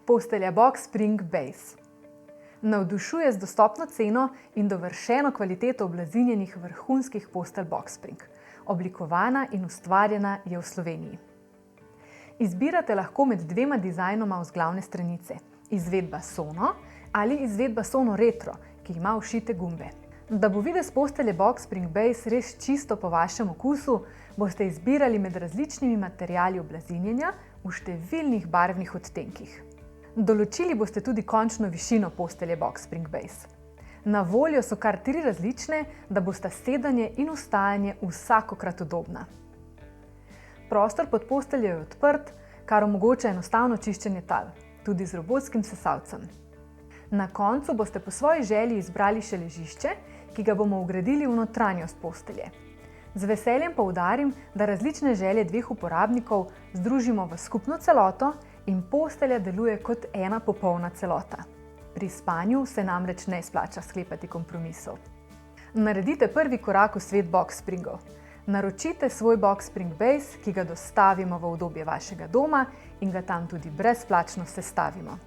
Postelja Box Spring Base. Navdušuje z dostopno ceno in dovršeno kvaliteto oblazinjenih vrhunskih postelj Box Spring. Oblikovana in ustvarjena je v Sloveniji. Izbirate lahko med dvema dizajnoma vzglavne stranice, izvedba Sono ali izvedba Sono Retro, ki ima všite gumbe. Da bo videz postelje Box Spring Base res čisto po vašem okusu, boste izbirali med različnimi materiali oblazinjenja v številnih barvnih odtenkih. Določili boste tudi končno višino postelje Box Spring Base. Na voljo so kar 3 različne, da bosta sedanje in vstajanje vsakokrat udobna. Prostor pod posteljo je odprt, kar omogoča enostavno čiščenje tal, tudi z robotskim sesalcem. Na koncu boste po svoji želji izbrali še ležišče, ki ga bomo vgradili v notranjost postelje. Z veseljem poudarim, da različne želje dveh uporabnikov združimo v skupno celoto in postelja deluje kot ena popolna celota. Pri spanju se namreč ne splača sklepati kompromisov. Naredite prvi korak v svet Box Springov. Naročite svoj Box Spring Base, ki ga dostavimo v udobje vašega doma in ga tam tudi brezplačno sestavimo.